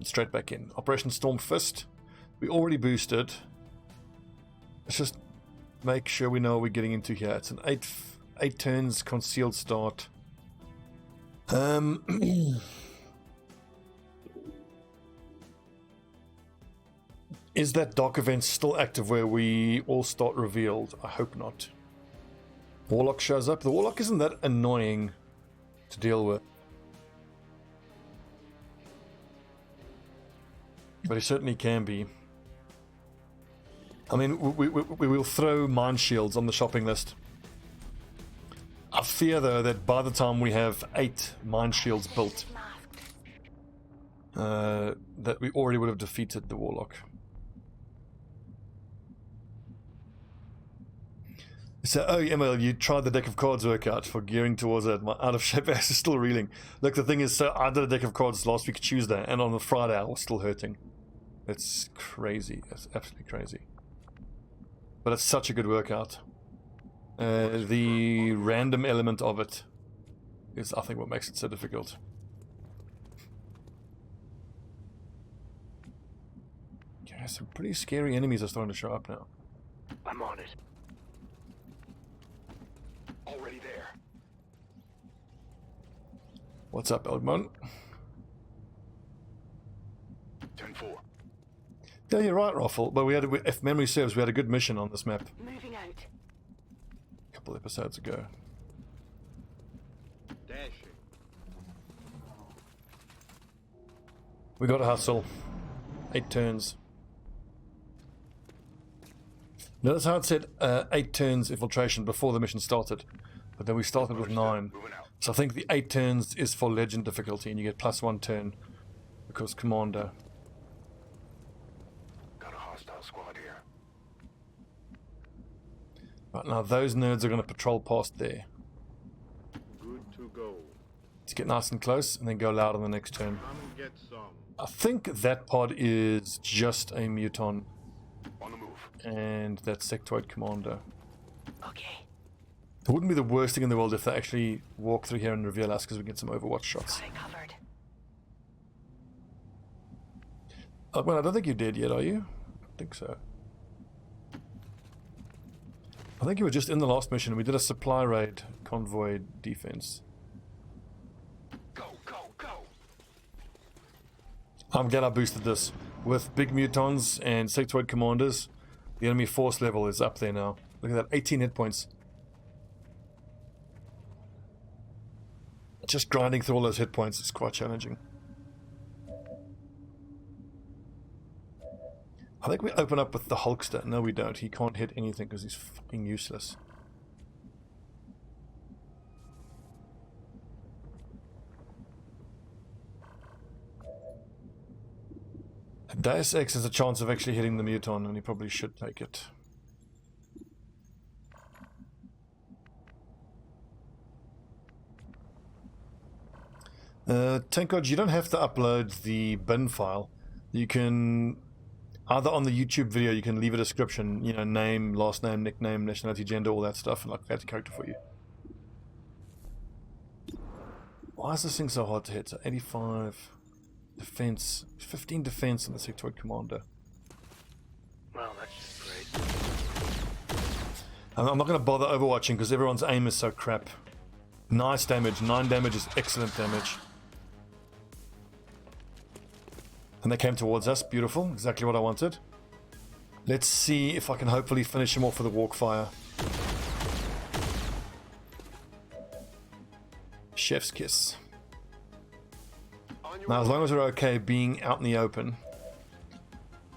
straight back in. Operation Storm Fist. We already boosted. Let's just make sure we know what we're getting into here. It's an 8 turns concealed start. Is that dock event still active where we all start revealed? I hope not. Warlock shows up. The Warlock isn't that annoying to deal with. But he certainly can be. I mean, we will throw mine shields on the shopping list. I fear, though, that by the time we have 8 mine shields built, that we already would have defeated the Warlock. So, oh, Emil, you tried the deck of cards workout for gearing towards it. My out of shape ass is still reeling. Look, the thing is, so I did a deck of cards last week Tuesday, and on the Friday I was still hurting. It's crazy. It's absolutely crazy. But it's such a good workout. The random element of it is, I think, what makes it so difficult. Yeah, some pretty scary enemies are starting to show up now. I'm on it. Already there. What's up, Eldman? 10-4. Yeah, you're right, Raffle. But we had, if memory serves, we had a good mission on this map. Moving out. A couple episodes ago. Dashing. We got to hustle. 8 turns. Notice how it said 8 turns infiltration before the mission started, but then we started with 9. So I think the 8 turns is for legend difficulty, and you get +1 turn because commander. Got a hostile squad here. Right, now those nerds are going to patrol past there. Good to go. Let's get nice and close, and then go loud on the next turn. Come get some. I think that pod is just a muton. On the move. And that sectoid commander. Okay. It wouldn't be the worst thing in the world if they actually walk through here and reveal us, because we get some Overwatch shots. Got it covered. Well, I don't think you did yet, are you? I think so. I think you were just in the last mission. We did a supply raid convoy defense. Go, go, go. I'm glad I boosted this. With big mutons and sectoid commanders, the enemy force level is up there now. Look at that, 18 hit points. Just grinding through all those hit points is quite challenging. I think we open up with the Hulkster. No, we don't. He can't hit anything because he's fucking useless. Deus Ex has a chance of actually hitting the muton, and he probably should take it. Tankard, you don't have to upload the bin file. You can either on the YouTube video, you can leave a description, you know, name, last name, nickname, nationality, gender, all that stuff, and like create a character for you. Why is this thing so hard to hit? So 85 defense, 15 defense on the sectoid commander. Well, that's just great. I'm not going to bother overwatching because everyone's aim is so crap. Nice damage, 9 damage is excellent damage. And they came towards us, beautiful, exactly what I wanted. Let's see if I can hopefully finish him off with a walkfire. Chef's kiss. Now, as long as we're okay being out in the open.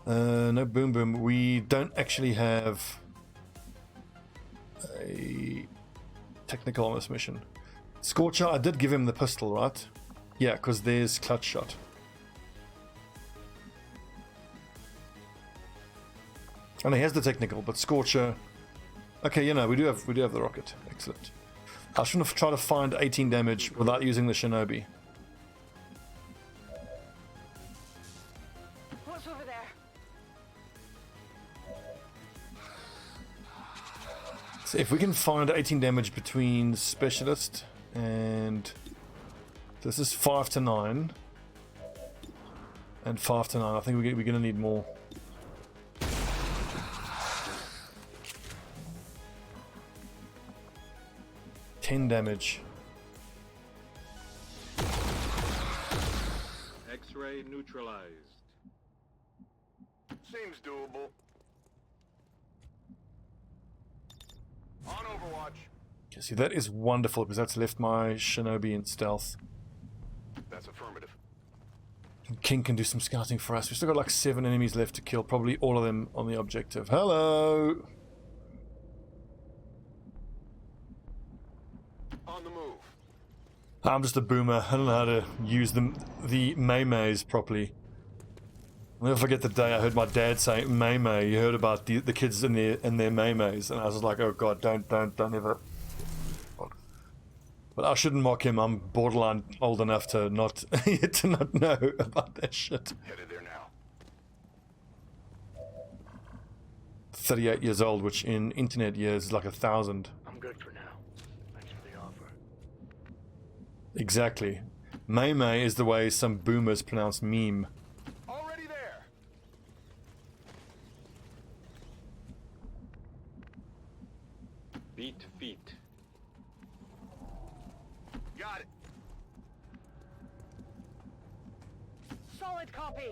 No boom boom. We don't actually have a technical on this mission. Scorcher, I did give him the pistol, right? Yeah, because there's clutch shot. And he has the technical, but Scorcher. Okay, you know, we do have the rocket. Excellent. I shouldn't have tried to find 18 damage without using the Shinobi. What's over there? So if we can find 18 damage between Specialist and... This is 5 to 9. And 5 to 9. I think we're going to need more. Damage. X-ray neutralized. Seems doable. On Overwatch. Okay, see, that is wonderful because that's left my Shinobi in stealth. That's affirmative. King can do some scouting for us. We've still got like 7 enemies left to kill. Probably all of them on the objective. Hello! On the move. I'm just a boomer. I don't know how to use the May-Mays properly. I'll never forget the day I heard my dad say May-May. You heard about the kids in their May-Mays, and I was like, oh god, don't ever. But I shouldn't mock him. I'm borderline old enough to not know about that shit. Headed there now. 38 years old, which in internet years is like 1,000. I'm good for now. Thanks for the offer. Exactly. May-May is the way some boomers pronounce meme. Already there. Beat feet. Got it. Solid copy.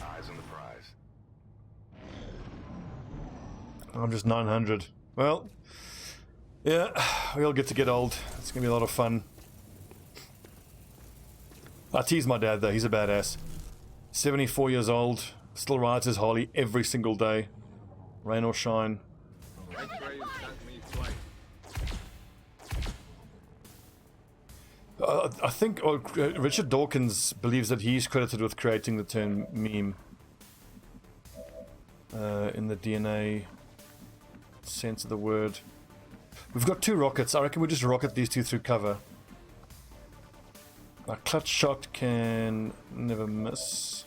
Eyes on the prize. I'm just 900. Well, yeah, we all get to get old. It's gonna be a lot of fun. I tease my dad though, he's a badass. 74 years old, still rides his Harley every single day. Rain or shine. X-ray sent me flight. I think Richard Dawkins believes that he's credited with creating the term meme in the DNA sense of the word. We've got 2 rockets. I reckon we just rocket these 2 through cover. A clutch shot can never miss.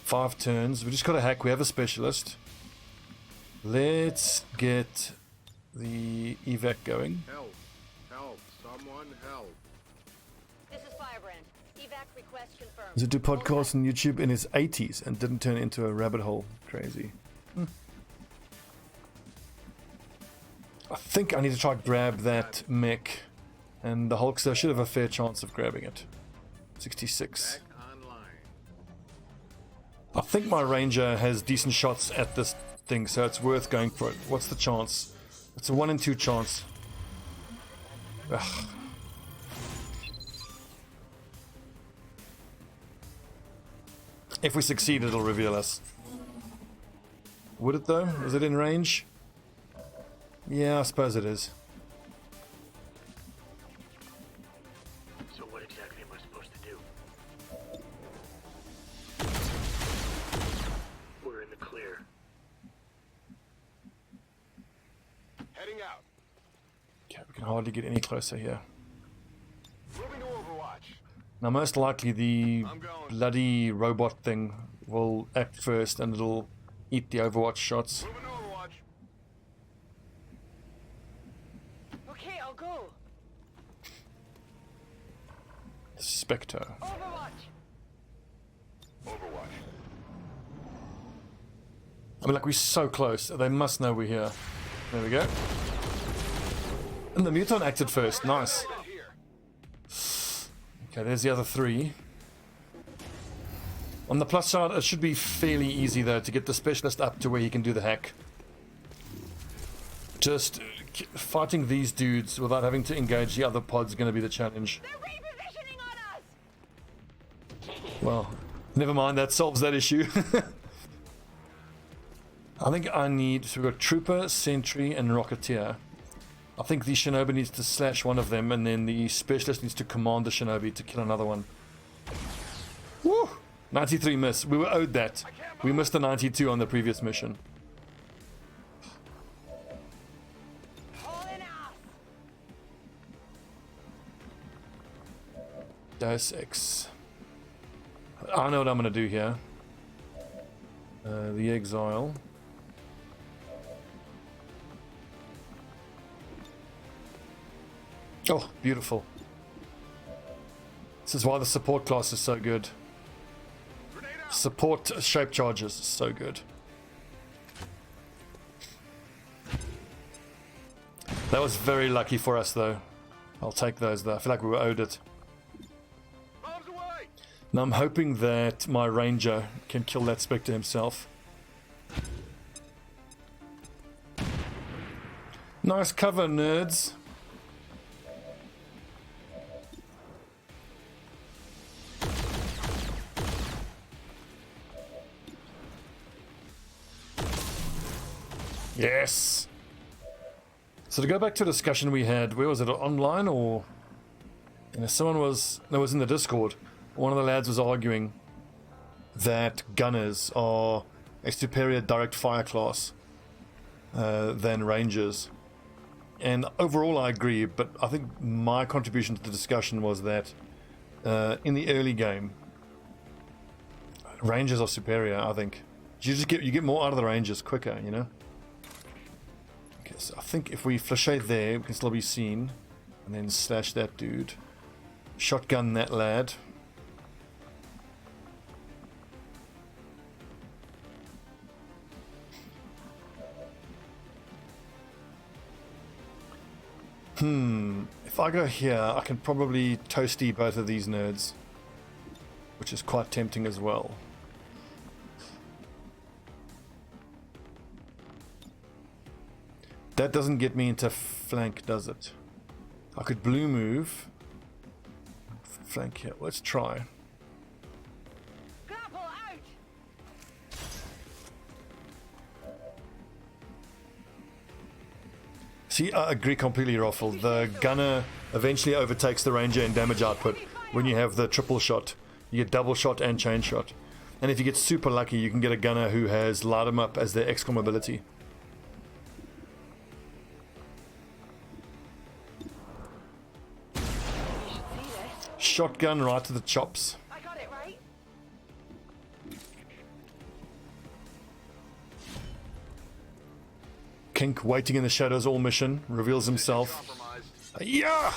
Five turns. We just got a hack. We have a specialist. Let's get the evac going. Help. Help. Someone help. This is Firebrand. Evac request confirmed. Does it do podcasts on YouTube in his 80s and didn't turn into a rabbit hole? Crazy. I think I need to try to grab that mech, and the Hulkster should have a fair chance of grabbing it. 66. Back online. I think my Ranger has decent shots at this thing, so it's worth going for it. What's the chance? It's a 1 in 2 chance. Ugh. If we succeed, it'll reveal us. Would it though? Is it in range? Yeah, I suppose it is. So what exactly am I supposed to do? We're in the clear. Heading out. Okay, we can hardly get any closer here. Moving to Overwatch. Now, most likely the I'm going. bloody robot thing will act first and it'll eat the Overwatch shots. Moving to Overwatch. Okay, I'll go. Spectre. Overwatch. Overwatch. I mean, like, we're so close. They must know we're here. There we go. And the Muton acted first. Nice. Right here. Okay, there's the other 3. On the plus side, it should be fairly easy, though, to get the specialist up to where he can do the hack. Just fighting these dudes without having to engage the other pods is going to be the challenge. They're repositioning on us. Well, never mind, that solves that issue. I think I need... So we've got Trooper, Sentry, and Rocketeer. I think the Shinobi needs to slash one of them, and then the Specialist needs to command the Shinobi to kill another one. Woo! 93 miss. We were owed that. We missed a 92 on the previous mission. Hauling ass. Deus Ex. I know what I'm going to do here. The Exile. Oh, beautiful. This is why the support class is so good. Support shape charges is so good. That was very lucky for us though. I'll take those though. I feel like we were owed it. Bombs away! Now I'm hoping that my ranger can kill that Spectre himself. Nice cover, nerds. Yes. So to go back to a discussion we had, where was it, online or? You know, someone was in the Discord. One of the lads was arguing that gunners are a superior direct fire class than rangers. And overall I agree, but I think my contribution to the discussion was that in the early game, rangers are superior, I think. You get more out of the rangers quicker, you know? Okay, so I think if we flashate there, we can still be seen. And then slash that dude. Shotgun that lad. If I go here, I can probably toasty both of these nerds, which is quite tempting as well. That doesn't get me into flank, does it? I could blue move. Flank here. Let's try. Grapple out! See, I agree completely, Ruffle. The gunner eventually overtakes the ranger in damage output when you have the triple shot. You get double shot and chain shot. And if you get super lucky, you can get a gunner who has light 'em up as their XCOM ability. You should see this. Shotgun right to the chops. I got it right. Kink waiting in the shadows all mission reveals himself. Compromised. Yeah!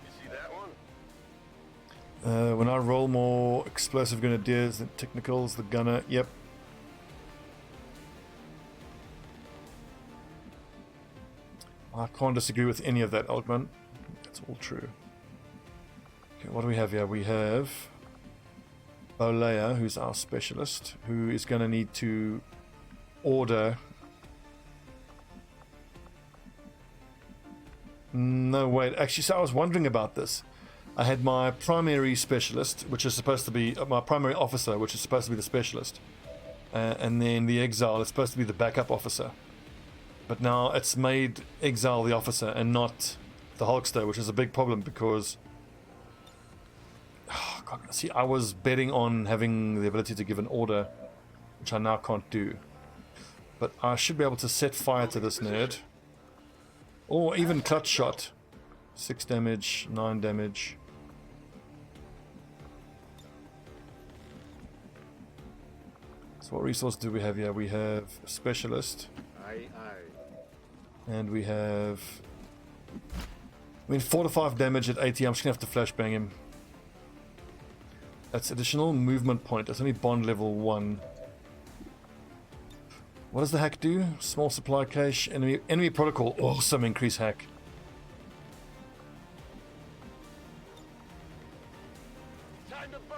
You see that one? When I roll more explosive grenadiers than technicals, the gunner, yep. I can't disagree with any of that, Altman. That's all true. Okay, what do we have here? We have Olea, who's our specialist, who is going to need to order. No, wait. Actually, so I was wondering about this. I had my primary specialist, which is supposed to be my primary officer, which is supposed to be the specialist, and then the exile is supposed to be the backup officer. But now it's made exile the officer and not the Hulkster, which is a big problem because. Oh, God, see, I was betting on having the ability to give an order, which I now can't do. But I should be able to set fire to this nerd, or even clutch shot. 6 damage, 9 damage. So what resource do we have here? We have a specialist. Aye, aye. And we have... I mean, 4 to 5 damage at 80. I'm just going to have to flashbang him. That's additional movement point. That's only bond level 1. What does the hack do? Small supply cache. Enemy protocol. Awesome increase hack. Time to burn.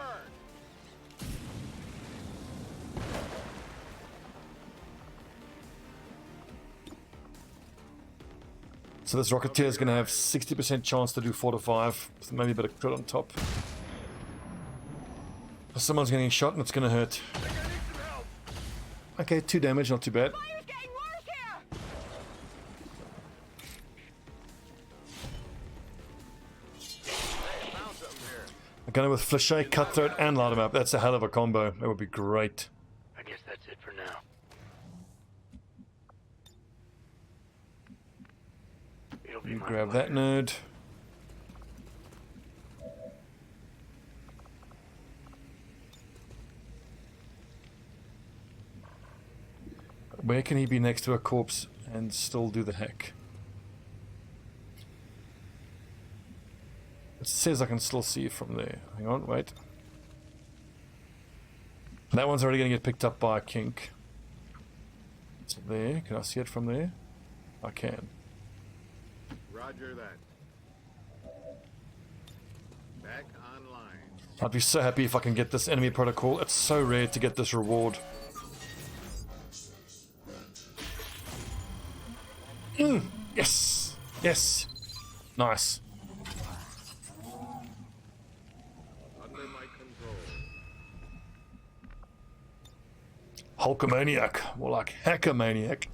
So this Rocketeer is going to have 60% chance to do 4 to 5. With maybe a bit of crit on top. Someone's getting shot and it's going to hurt. I think I need some help. Okay, 2 damage, not too bad. Fire's getting worse here! Hey, found something here. A gunner with Flachet, Cutthroat, and Light 'em Up. That's a hell of a combo. That would be great. I guess that's it for now. It'll be You my grab that pleasure. nerd. Where can he be next to a corpse and still do the hack? It says I can still see it from there. Hang on, wait. That one's already going to get picked up by a kink. It's there. Can I see it from there? I can. Roger that. Back online. I'd be so happy if I can get this enemy protocol. It's so rare to get this reward. Yes! Yes! Nice. Under my control. Hulkamaniac. More like hackamaniac.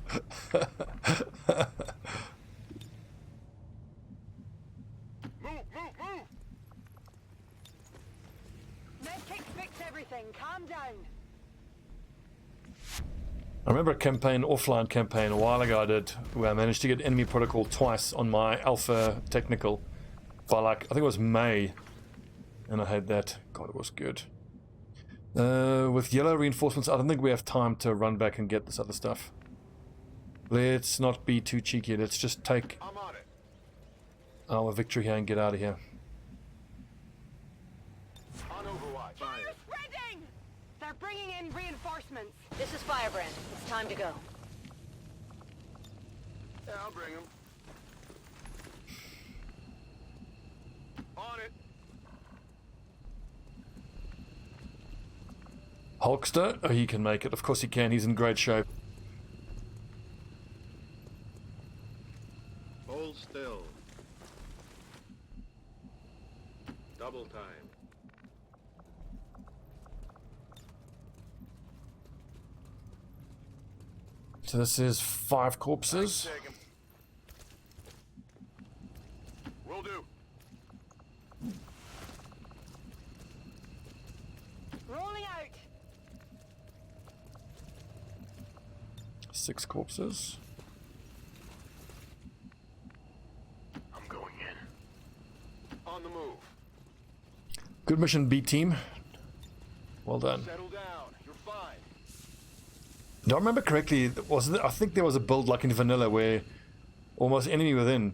Medkits fix everything. Calm down. I remember a campaign, offline campaign a while ago I did, where I managed to get enemy protocol twice on my alpha technical by like, I think it was May, and I had that. God, it was good. With yellow reinforcements, I don't think we have time to run back and get this other stuff. Let's not be too cheeky. Let's just take I'm on it. our victory here and get out of here. On Overwatch. Fire. Spreading! They're bringing in reinforcements. This is Firebrand. It's time to go. Yeah, I'll bring him. On it. Hulkster? Oh, he can make it. Of course he can. He's in great shape. Hold still. Double time. So this is 5 corpses. Take him. Will do. Rolling out. 6 corpses. I'm going in. On the move. Good mission, B team. Well done. Settle down. You're fine. Do I remember correctly? I think there was a build like in vanilla where almost enemy within,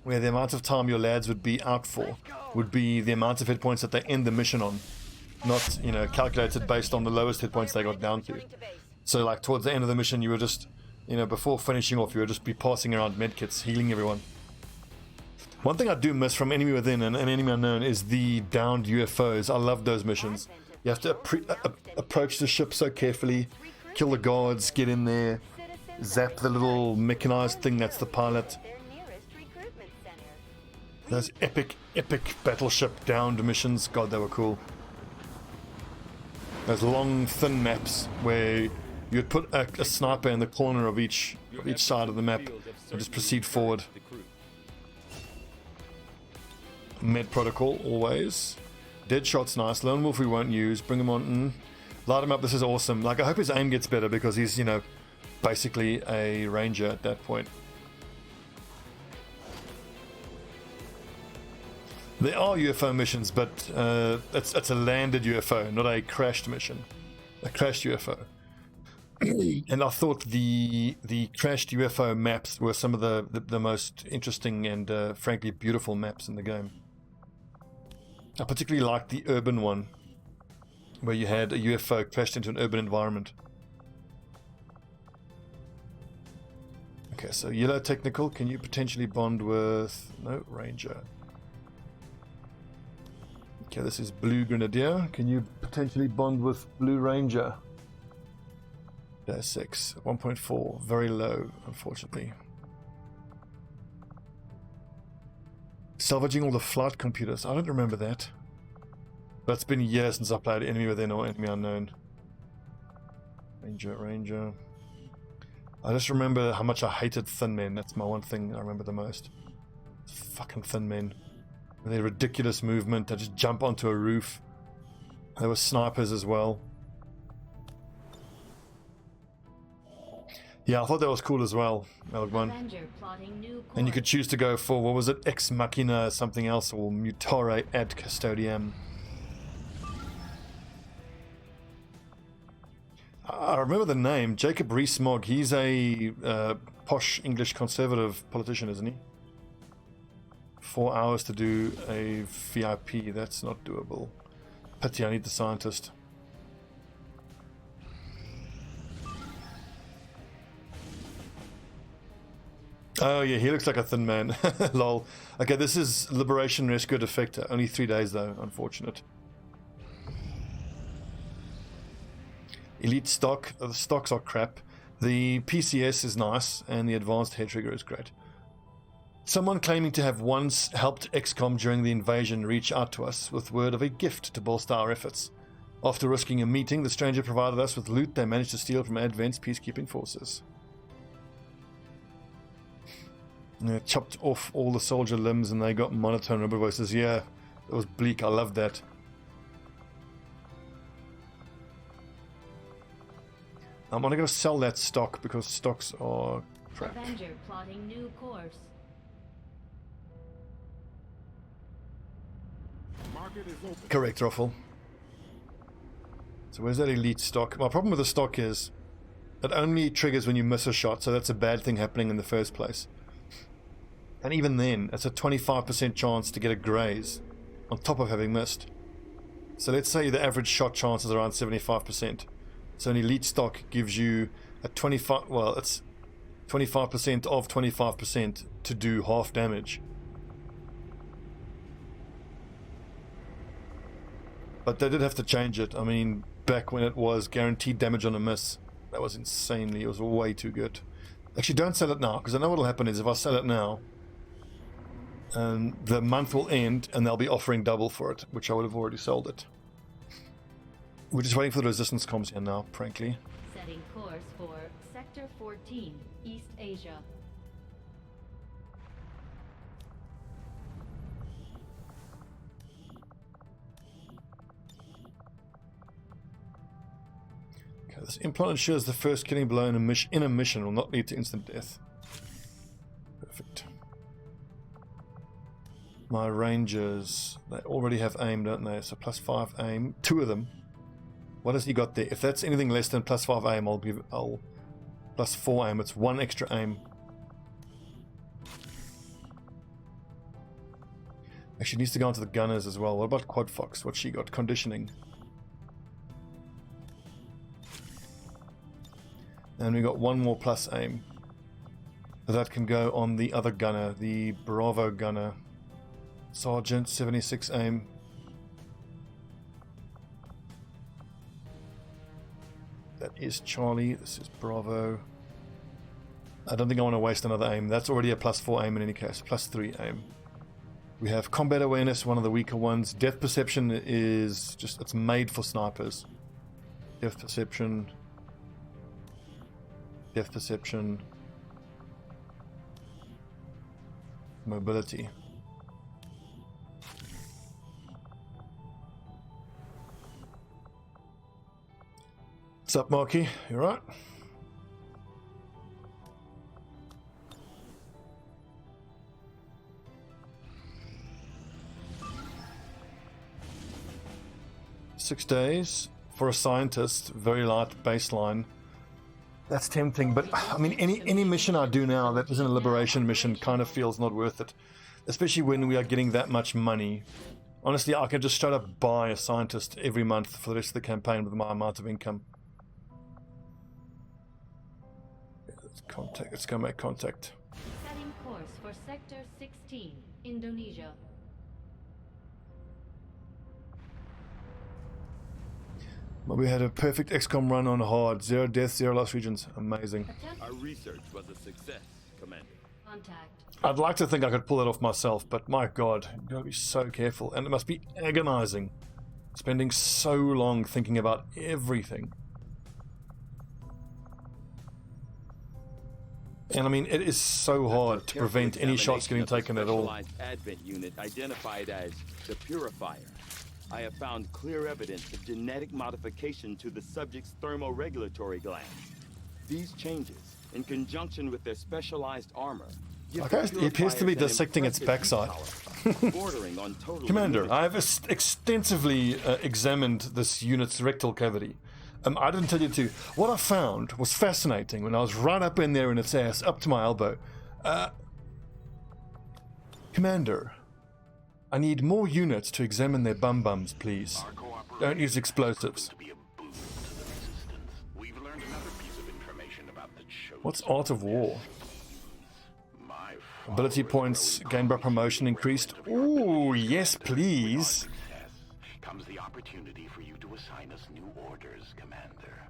where the amount of time your lads would be out for would be the amount of hit points that they end the mission on, not, you know, calculated based on the lowest hit points they got down to. So like towards the end of the mission, you were just, you know, before finishing off, you would just be passing around medkits, healing everyone. One thing I do miss from Enemy Within and Enemy Unknown is the downed UFOs. I love those missions. You have to approach the ship so carefully, kill the guards, get in there, zap the little mechanized thing that's the pilot. Those epic battleship downed missions, God, they were cool. Those long, thin maps where you'd put a sniper in the corner of each side of the map and just proceed forward. Med protocol, always. Deadshot's nice. Lone Wolf we won't use. Bring him on. Light him up. This is awesome. Like, I hope his aim gets better because he's, you know, basically a ranger at that point. There are UFO missions, but it's a landed UFO, not a crashed mission. A crashed UFO. And I thought the crashed UFO maps were some of the most interesting and frankly beautiful maps in the game. I particularly liked the urban one, where you had a UFO crashed into an urban environment. Okay, so yellow technical, can you potentially bond with... No, ranger. Okay, this is blue grenadier. Can you potentially bond with blue ranger? There's 6, 1.4, very low, unfortunately. Salvaging all the flight computers. I don't remember that. But it's been years since I played Enemy Within or Enemy Unknown. Ranger. I just remember how much I hated thin men. That's my one thing I remember the most. Fucking thin men. With their ridiculous movement. They just jump onto a roof. There were snipers as well. Yeah, I thought that was cool as well, One. And you could choose to go for, what was it, Ex Machina something else, or Mutare ad Custodiam. I remember the name, Jacob Rees-Mogg. He's a posh English conservative politician, isn't he? 4 hours to do a VIP, that's not doable. Pity, I need the scientist. Oh yeah, he looks like a thin man. Lol. Okay, this is Liberation Rescue Defector. Only 3 days though, unfortunate. Elite stock. The stocks are crap. The PCS is nice, and the advanced hair trigger is great. Someone claiming to have once helped XCOM during the invasion reached out to us with word of a gift to bolster our efforts. After risking a meeting, the stranger provided us with loot they managed to steal from Advent's peacekeeping forces. Yeah, chopped off all the soldier limbs and they got monotone rubber voices. Yeah, it was bleak. I loved that. I'm gonna go sell that stock because stocks are crap. Avenger plotting new course. Correct, Ruffle. So where's that elite stock? My problem with the stock is it only triggers when you miss a shot, so that's a bad thing happening in the first place. And even then, it's a 25% chance to get a graze on top of having missed. So let's say the average shot chance is around 75%. So an elite stock gives you a 25, well, it's 25% of 25% to do half damage. But they did have to change it. I mean, back when it was guaranteed damage on a miss, that was insanely, it was way too good. Actually, don't sell it now, because I know what will happen is if I sell it now, the month will end and they'll be offering double for it, which I would have already sold it. We're just waiting for the resistance comms here now, frankly. Setting course for Sector 14, East Asia. Okay, this implant ensures the first killing blow in a mission will not lead to instant death. Perfect. My rangers, they already have aim, don't they? So +5 aim, 2 of them. What has he got there? If that's anything less than +5 aim, I'll +4 aim. It's 1 extra aim. Actually needs to go onto the gunners as well. What about Quad Fox? What's she got? Conditioning. And we got 1 more plus aim. That can go on the other gunner, the Bravo gunner. Sergeant, 76 aim. That is Charlie. This is Bravo. I don't think I want to waste another aim. That's already a +4 aim in any case. +3 aim. We have combat awareness, one of the weaker ones. Depth perception is just, it's made for snipers. Depth perception. Depth perception. Mobility. What's up, Marky? You right? Six days for a scientist, very light baseline. That's tempting, but I mean, any mission I do now that isn't a liberation mission kind of feels not worth it, especially when we are getting that much money. Honestly, I can just straight up buy a scientist every month for the rest of the campaign with my amount of income. Contact. Let's go make contact. Setting course for Sector 16, Indonesia. Well, we had a perfect XCOM run on hard. 0 deaths, 0 lost regions. Amazing. Our research was a success, Commander. Contact. I'd like to think I could pull it off myself, but my god, you've got to be so careful. And it must be agonizing. Spending so long thinking about everything. And I mean, it is so hard to prevent any shots getting taken at all. Advent unit identified as the Purifier. I have found clear evidence of genetic modification to the subject's thermoregulatory glands. These changes, in conjunction with their specialized armor, give Okay, the he appears to be Purifiers an dissecting its impressive backside. power, bordering on total Commander, immunity. I have extensively examined this unit's rectal cavity. I didn't tell you to. What I found was fascinating when I was right up in there in its ass, up to my elbow. Commander, I need more units to examine their bum-bums, please. Don't use explosives. What's Art of War? Ability points gained by promotion increased. Ooh, yes, please. Comes the opportunity for you to assign us new orders, Commander.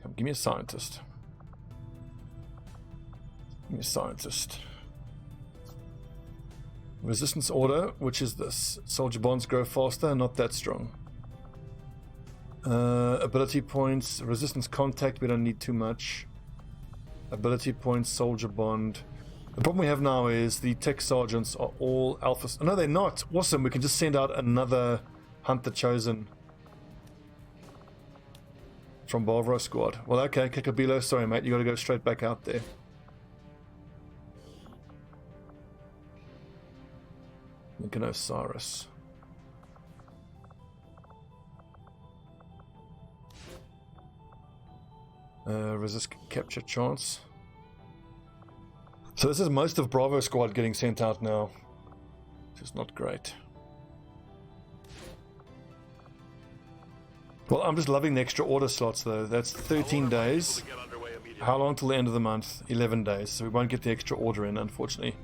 Come, give me a scientist. Give me a scientist. Resistance order, which is this? Soldier bonds grow faster, not that strong. Ability points, resistance contact, we don't need too much. Ability points, soldier bond. The problem we have now is the tech sergeants are all alphas. No, they're not. Awesome, we can just send out another Hunt the Chosen from Bavro squad. Well, okay, Kikabilo, sorry mate, you gotta go straight back out there. Lincoln Osiris. Resist capture chance. So this is most of Bravo squad getting sent out now, which is not great. Well, I'm just loving the extra order slots though. That's 13 days. How long till the end of the month? 11 days. So we won't get the extra order in, unfortunately.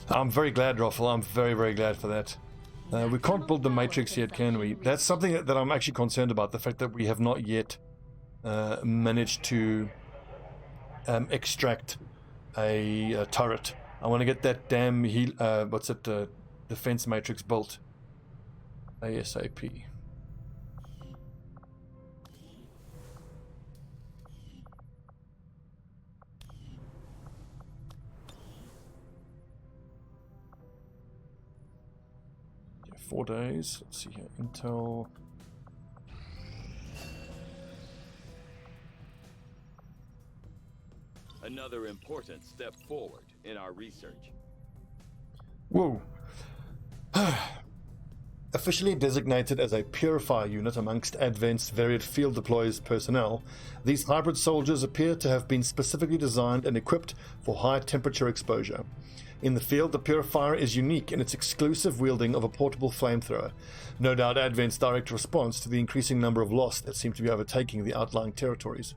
I'm very glad, Roffle. I'm very, very glad for that. We can't build the Matrix yet, can we? That's something that I'm actually concerned about. The fact that we have not yet managed to extract a turret. I want to get that damn defense matrix built ASAP. Okay, 4 days. Let's see here. Intel. Another important step forward in our research. Whoa. Officially designated as a purifier unit amongst Advent's varied field deploys personnel, these hybrid soldiers appear to have been specifically designed and equipped for high temperature exposure. In the field, the purifier is unique in its exclusive wielding of a portable flamethrower, no doubt Advent's direct response to the increasing number of Lost that seem to be overtaking the outlying territories.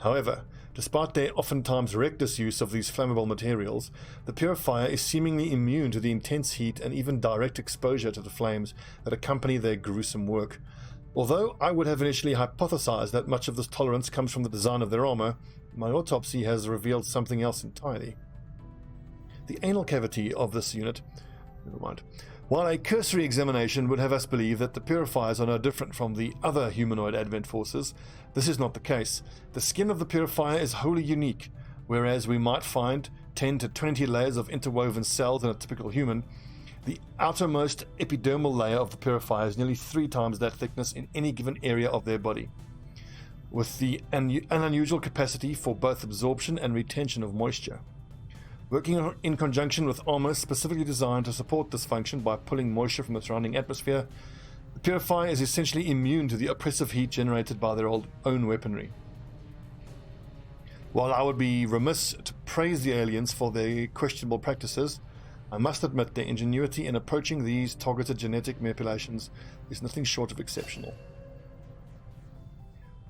However, despite their oftentimes reckless use of these flammable materials, the purifier is seemingly immune to the intense heat and even direct exposure to the flames that accompany their gruesome work. Although I would have initially hypothesized that much of this tolerance comes from the design of their armor, my autopsy has revealed something else entirely. The anal cavity of this unit... Never mind. While a cursory examination would have us believe that the purifiers are no different from the other humanoid Advent forces, this is not the case. The skin of the purifier is wholly unique. Whereas we might find 10 to 20 layers of interwoven cells in a typical human, the outermost epidermal layer of the purifier is nearly 3 times that thickness in any given area of their body, with an unusual capacity for both absorption and retention of moisture. Working in conjunction with armor specifically designed to support this function by pulling moisture from the surrounding atmosphere, the purifier is essentially immune to the oppressive heat generated by their own weaponry. While I would be remiss to praise the aliens for their questionable practices, I must admit their ingenuity in approaching these targeted genetic manipulations is nothing short of exceptional.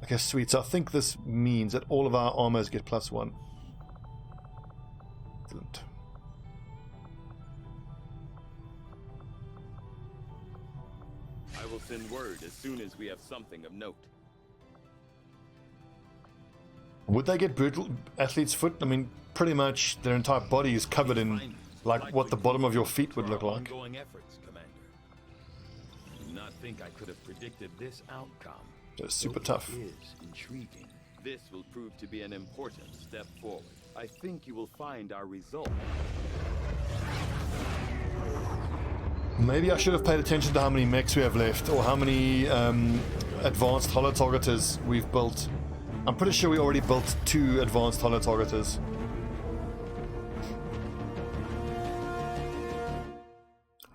Okay, sweet. So I think this means that all of our armors get +1. Excellent. I will send word as soon as we have something of note. Would they get brutal athlete's foot? I mean, pretty much their entire body is covered in like what the bottom of your feet would look like. Ongoing efforts, Commander. I do not think I could have predicted this outcome. They're super tough. It is intriguing. This will prove to be an important step forward. I think you will find our result. Maybe I should have paid attention to how many mechs we have left, or how many advanced holo-targeters we've built. I'm pretty sure we already built 2 advanced holo-targeters.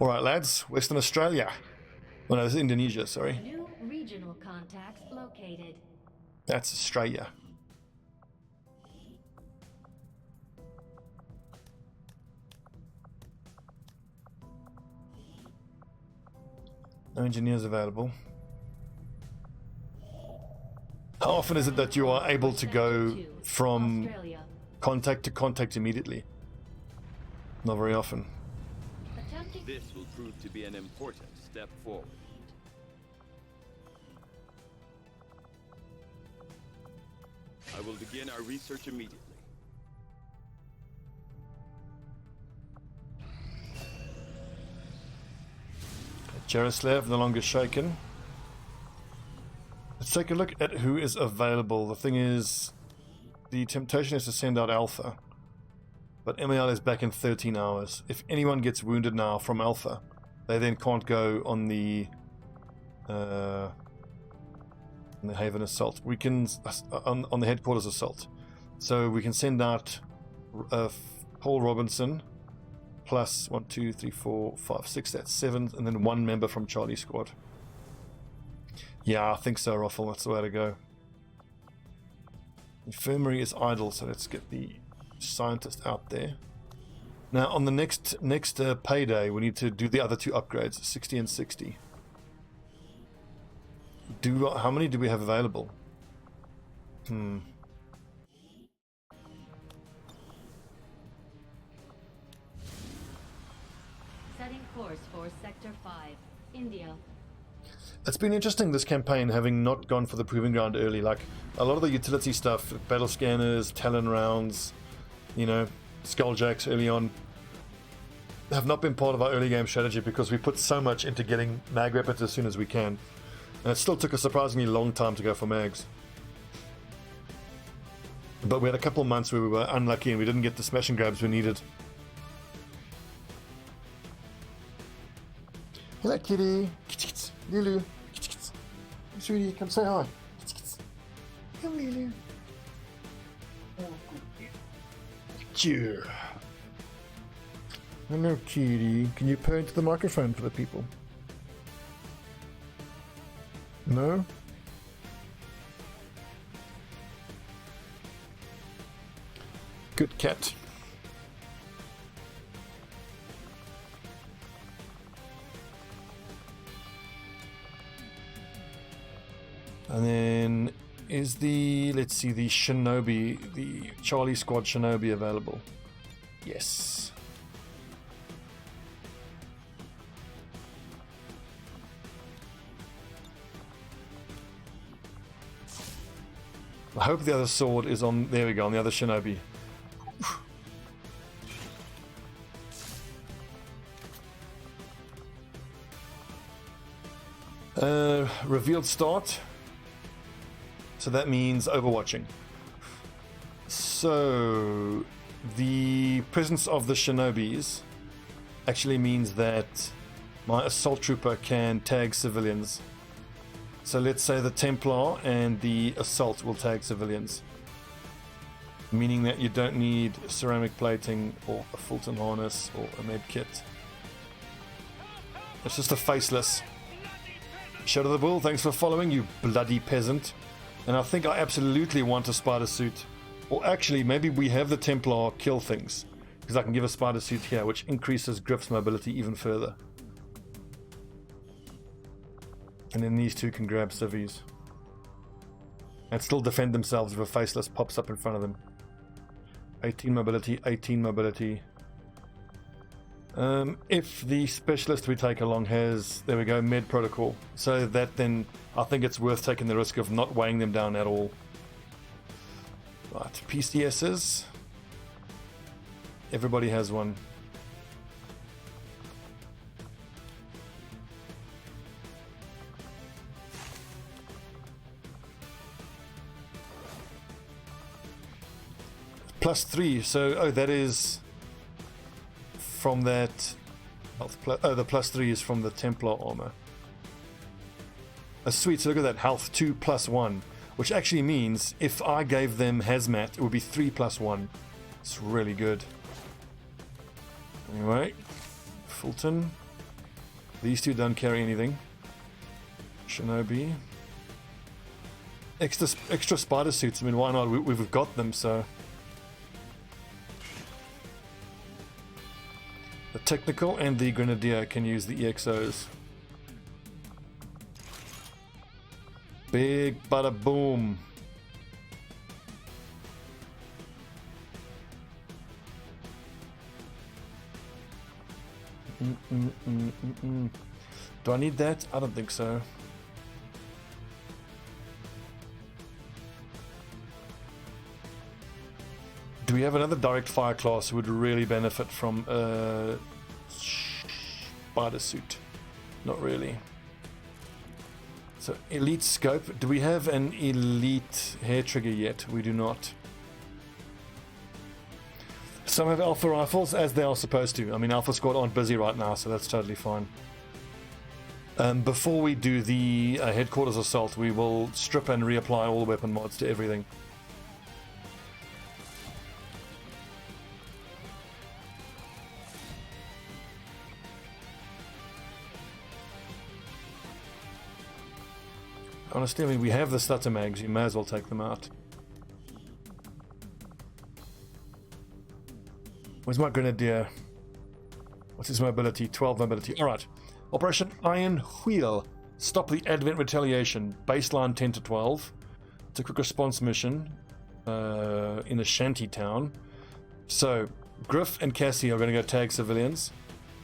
Alright lads, Western Australia. Oh no, this is Indonesia, sorry. New regional contact. contacts located. That's Australia. No engineers available. How often is it that you are able to go from Australia. contact to contact immediately? Not very often. Attempting. This will prove to be an important step forward. I will begin our research immediately. Jaroslav no longer shaken. Let's take a look at who is available. The thing is, the temptation is to send out Alpha, but MAL is back in 13 hours. If anyone gets wounded now from Alpha, they then can't go on the Haven assault. We can on the headquarters assault. So we can send out Paul Robinson plus 1, 2, 3, 4, 5, 6. That's 7, and then 1 member from Charlie Squad. Yeah, I think so, Ruffle. That's the way to go. Infirmary is idle, so let's get the scientist out there. Now, on the next payday, we need to do the other 2 upgrades, 60 and 60. How many do we have available? Setting course for Sector 5, India. It's been interesting, this campaign, having not gone for the proving ground early. Like, a lot of the utility stuff, battle scanners, Talon rounds, you know, Skulljacks early on, have not been part of our early game strategy because we put so much into getting mag weapons as soon as we can. And it still took a surprisingly long time to go for mags. But we had a couple of months where we were unlucky and we didn't get the smash and grabs we needed. Hello, kitty. Lulu. Sweetie, come say hi. Come, Lulu. Cheer. Hello, kitty. Can you purr into the microphone for the people? No? Good cat. And then is the, let's see, the Shinobi, the Charlie Squad Shinobi available? Yes. I hope the other sword is on, there we go, on the other Shinobi. Revealed start. So that means overwatching. So the presence of the Shinobis actually means that my assault trooper can tag civilians. So let's say the Templar and the assault will tag civilians, meaning that you don't need ceramic plating or a Fulton harness or a med kit. It's just a faceless. Shadow the Bull, thanks for following, you bloody peasant. And I think I absolutely want a spider suit. Or actually, maybe we have the Templar kill things, because I can give a spider suit here, which increases Griff's mobility even further. And then these two can grab civvies. And still defend themselves if a faceless pops up in front of them. 18 mobility, 18 mobility. If the specialist we take along has, there we go, med protocol. So that then, I think it's worth taking the risk of not weighing them down at all. Right, PCSs. Everybody has one. +3, so, oh, that is from that, oh, the +3 is from the Templar armor. Oh, sweet, so look at that, health 2 + 1, which actually means if I gave them hazmat, it would be 3 + 1. It's really good. Anyway, Fulton. These two don't carry anything. Shinobi. extra spider suits. I mean, why not? We've got them, so. The technical and the Grenadier can use the EXOs. Big bada boom. Do I need that? I don't think so. Do we have another direct fire class who would really benefit from a spider suit? Not really. So elite scope. Do we have an elite hair trigger yet? We do not. Some have alpha rifles, as they are supposed to. I mean, Alpha Squad aren't busy right now, so that's totally fine. Before we do the headquarters assault, we will strip and reapply all the weapon mods to everything. Honestly, I mean, we have the stutter mags, you may as well take them out. Where's my Grenadier? What's his mobility? 12 mobility. Alright. Operation Iron Wheel. Stop the Advent Retaliation. Baseline 10 to 12. It's a quick response mission in a shanty town. So, Griff and Cassie are going to go tag civilians,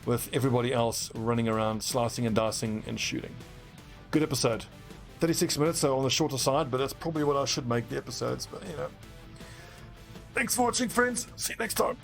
with everybody else running around, slicing and dicing and shooting. Good episode. 36 minutes, so on the shorter side, but that's probably what I should make the episodes, but you know. Thanks for watching, friends. See you next time.